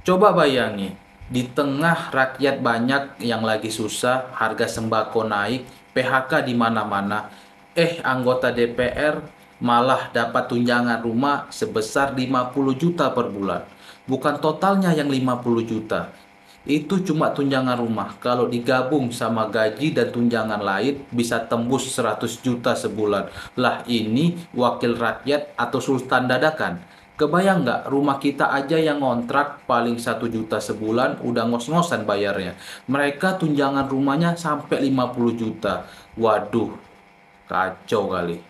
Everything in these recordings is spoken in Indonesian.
Coba bayangi, di tengah rakyat banyak yang lagi susah, harga sembako naik, PHK di mana-mana, anggota DPR malah dapat tunjangan rumah sebesar 50 juta per bulan. Bukan totalnya yang 50 juta. Itu cuma tunjangan rumah. Kalau digabung sama gaji dan tunjangan lain bisa tembus 100 juta sebulan. Lah ini wakil rakyat atau sultan dadakan. Kebayang nggak rumah kita aja yang ngontrak paling 1 juta sebulan udah ngos-ngosan bayarnya. Mereka tunjangan rumahnya sampai 50 juta. Waduh, kacau kali.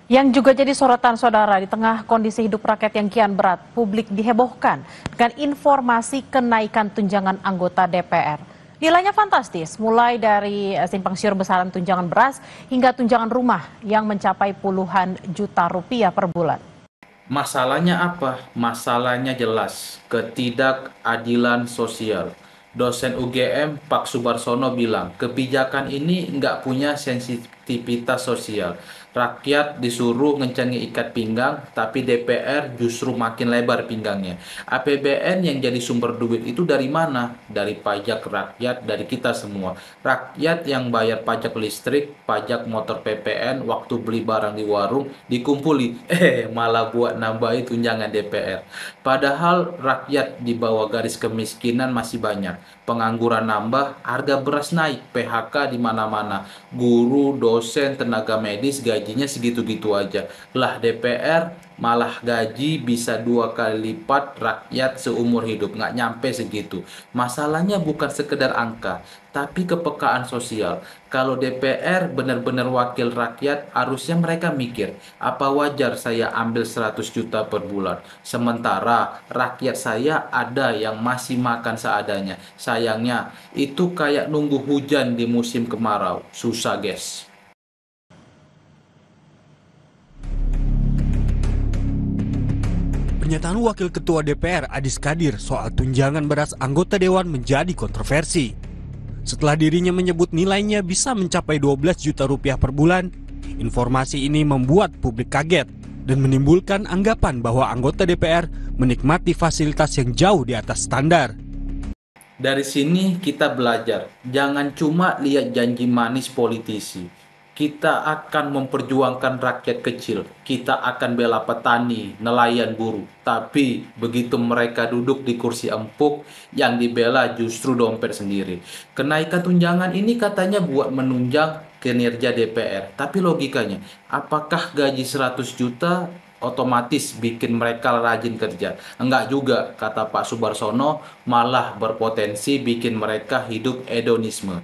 Yang juga jadi sorotan saudara di tengah kondisi hidup rakyat yang kian berat, publik dihebohkan dengan informasi kenaikan tunjangan anggota DPR. Nilainya fantastis, mulai dari simpang siur besaran tunjangan beras hingga tunjangan rumah yang mencapai puluhan juta rupiah per bulan. Masalahnya apa? Masalahnya jelas, ketidakadilan sosial. Dosen UGM Pak Subarsono bilang, kebijakan ini nggak punya sensitivitas sosial. Rakyat disuruh ngencengi ikat pinggang, tapi DPR justru makin lebar pinggangnya. APBN yang jadi sumber duit itu dari mana? Dari pajak rakyat, dari kita semua. Rakyat yang bayar pajak listrik, pajak motor PPN, waktu beli barang di warung, dikumpuli. Malah buat nambahin tunjangan DPR. Padahal rakyat di bawah garis kemiskinan masih banyak. Pengangguran nambah, harga beras naik, PHK di mana-mana. Guru, dosen, tenaga medis gajinya segitu-gitu aja. Lah DPR malah gaji bisa 2 kali lipat rakyat seumur hidup, nggak nyampe segitu. Masalahnya bukan sekedar angka, tapi kepekaan sosial. Kalau DPR benar-benar wakil rakyat, harusnya mereka mikir, apa wajar saya ambil 100 juta per bulan? Sementara rakyat saya ada yang masih makan seadanya. Sayangnya, itu kayak nunggu hujan di musim kemarau. Susah, guys. Pernyataan Wakil Ketua DPR Adis Kadir soal tunjangan beras anggota Dewan menjadi kontroversi. Setelah dirinya menyebut nilainya bisa mencapai 12 juta rupiah per bulan, informasi ini membuat publik kaget dan menimbulkan anggapan bahwa anggota DPR menikmati fasilitas yang jauh di atas standar. Dari sini kita belajar, jangan cuma lihat janji manis politisi. Kita akan memperjuangkan rakyat kecil, kita akan bela petani, nelayan, buruh. Tapi begitu mereka duduk di kursi empuk, yang dibela justru dompet sendiri. Kenaikan tunjangan ini katanya buat menunjang kinerja DPR. Tapi logikanya, apakah gaji 100 juta otomatis bikin mereka rajin kerja? Enggak juga, kata Pak Subarsono, malah berpotensi bikin mereka hidup hedonisme.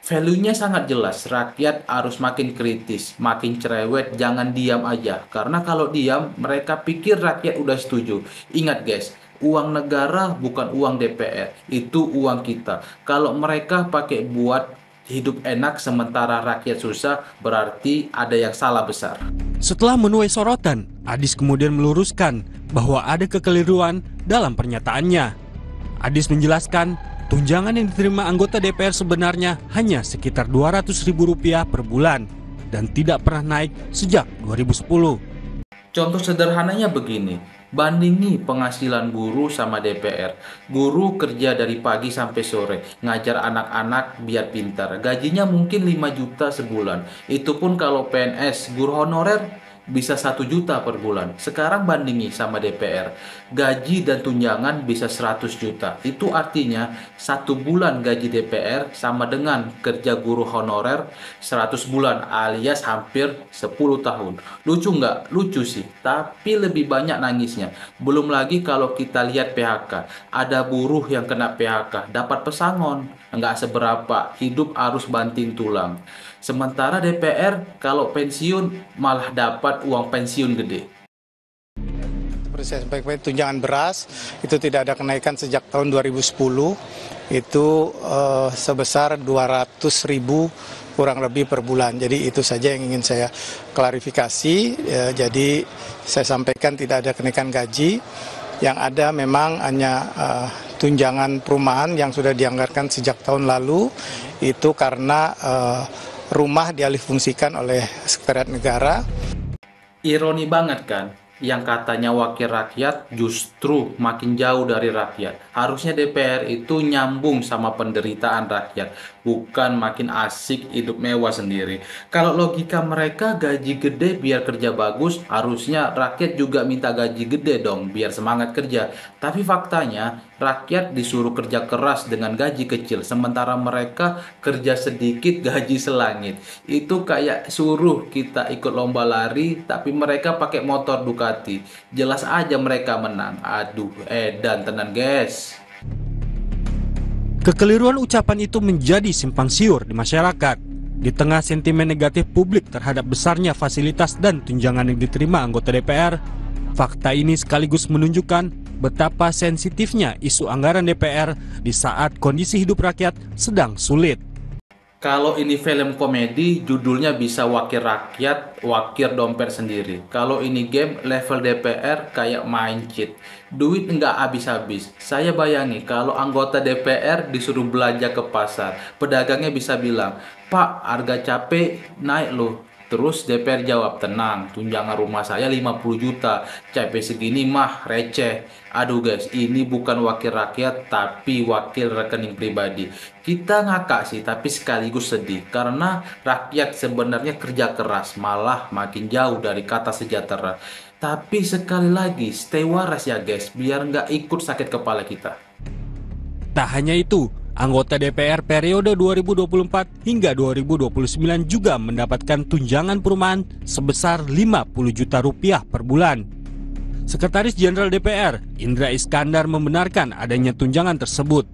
Value-nya sangat jelas, rakyat harus makin kritis, makin cerewet, jangan diam aja. Karena kalau diam, mereka pikir rakyat udah setuju. Ingat guys, uang negara bukan uang DPR, itu uang kita. Kalau mereka pakai buat hidup enak sementara rakyat susah, berarti ada yang salah besar. Setelah menuai sorotan, Adis kemudian meluruskan bahwa ada kekeliruan dalam pernyataannya. Adis menjelaskan, tunjangan yang diterima anggota DPR sebenarnya hanya sekitar Rp200.000 per bulan dan tidak pernah naik sejak 2010. Contoh sederhananya begini, bandingi penghasilan guru sama DPR. Guru kerja dari pagi sampai sore, ngajar anak-anak biar pintar. Gajinya mungkin 5 juta sebulan. Itu pun kalau PNS, guru honorer bisa 1 juta per bulan. Sekarang bandingi sama DPR. Gaji dan tunjangan bisa 100 juta. Itu artinya 1 bulan gaji DPR sama dengan kerja guru honorer 100 bulan alias hampir 10 tahun. Lucu nggak? Lucu sih. Tapi lebih banyak nangisnya. Belum lagi kalau kita lihat PHK. Ada buruh yang kena PHK. Dapat pesangon. Nggak seberapa. Hidup harus banting tulang. Sementara DPR kalau pensiun malah dapat uang pensiun gede. Seperti saya sampaikan, tunjangan beras itu tidak ada kenaikan sejak tahun 2010, itu sebesar 200.000 kurang lebih per bulan. Jadi itu saja yang ingin saya klarifikasi. Jadi saya sampaikan tidak ada kenaikan gaji, yang ada memang hanya tunjangan perumahan yang sudah dianggarkan sejak tahun lalu, itu karena rumah dialihfungsikan oleh Sekretariat Negara. Ironi banget kan, yang katanya wakil rakyat justru makin jauh dari rakyat. Harusnya DPR itu nyambung sama penderitaan rakyat, bukan makin asik hidup mewah sendiri. Kalau logika mereka gaji gede biar kerja bagus, harusnya rakyat juga minta gaji gede dong biar semangat kerja. Tapi faktanya rakyat disuruh kerja keras dengan gaji kecil, sementara mereka kerja sedikit gaji selangit. Itu kayak suruh kita ikut lomba lari, tapi mereka pakai motor Ducati. Jelas aja mereka menang. Aduh, edan tenan guys. Kekeliruan ucapan itu menjadi simpang siur di masyarakat. Di tengah sentimen negatif publik terhadap besarnya fasilitas dan tunjangan yang diterima anggota DPR, fakta ini sekaligus menunjukkan betapa sensitifnya isu anggaran DPR di saat kondisi hidup rakyat sedang sulit. Kalau ini film komedi, judulnya bisa wakil rakyat, wakil dompet sendiri. Kalau ini game, level DPR kayak main cheat. Duit nggak habis-habis. Saya bayangi kalau anggota DPR disuruh belanja ke pasar, pedagangnya bisa bilang, "Pak, harga cabai naik loh." Terus DPR jawab, "Tenang, tunjangan rumah saya 50 juta, cabai segini mah receh." Aduh guys, ini bukan wakil rakyat tapi wakil rekening pribadi. Kita ngakak sih tapi sekaligus sedih karena rakyat sebenarnya kerja keras, malah makin jauh dari kata sejahtera. Tapi sekali lagi, stay waras ya guys, biar nggak ikut sakit kepala kita. Tak hanya itu, anggota DPR periode 2024 hingga 2029 juga mendapatkan tunjangan perumahan sebesar 50 juta rupiah per bulan. Sekretaris Jenderal DPR, Indra Iskandar, membenarkan adanya tunjangan tersebut.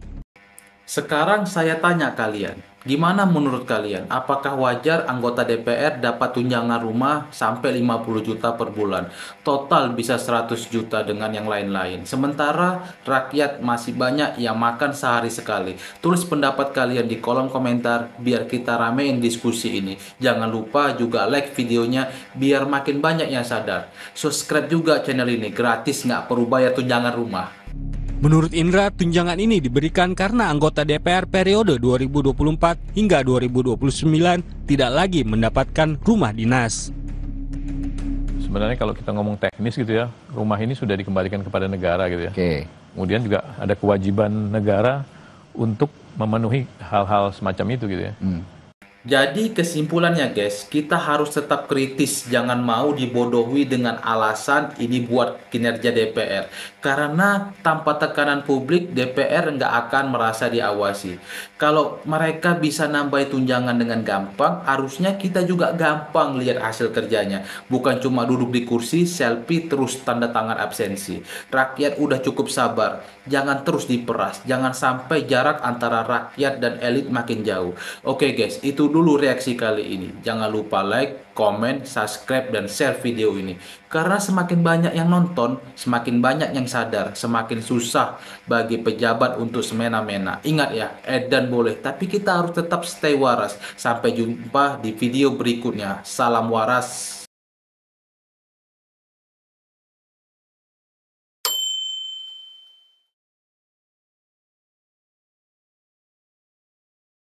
Sekarang saya tanya kalian, gimana menurut kalian? Apakah wajar anggota DPR dapat tunjangan rumah sampai 50 juta per bulan? Total bisa 100 juta dengan yang lain-lain. Sementara rakyat masih banyak yang makan sehari sekali. Tulis pendapat kalian di kolom komentar biar kita ramein diskusi ini. Jangan lupa juga like videonya biar makin banyak yang sadar. Subscribe juga channel ini, gratis nggak perlu bayar tunjangan rumah. Menurut Indra, tunjangan ini diberikan karena anggota DPR periode 2024 hingga 2029 tidak lagi mendapatkan rumah dinas. Sebenarnya kalau kita ngomong teknis gitu ya, rumah ini sudah dikembalikan kepada negara gitu ya. Oke. Kemudian juga ada kewajiban negara untuk memenuhi hal-hal semacam itu gitu ya. Jadi kesimpulannya guys, kita harus tetap kritis, jangan mau dibodohi dengan alasan ini buat kinerja DPR. Karena tanpa tekanan publik, DPR nggak akan merasa diawasi. Kalau mereka bisa nambah tunjangan dengan gampang, harusnya kita juga gampang lihat hasil kerjanya. Bukan cuma duduk di kursi, selfie, terus tanda tangan absensi. Rakyat udah cukup sabar, jangan terus diperas, jangan sampai jarak antara rakyat dan elit makin jauh. Oke guys, itu dulu reaksi kali ini. Jangan lupa like, komen, subscribe, dan share video ini. Karena semakin banyak yang nonton, semakin banyak yang sadar, semakin susah bagi pejabat untuk semena-mena. Ingat ya, edan boleh, tapi kita harus tetap stay waras. Sampai jumpa di video berikutnya. Salam waras.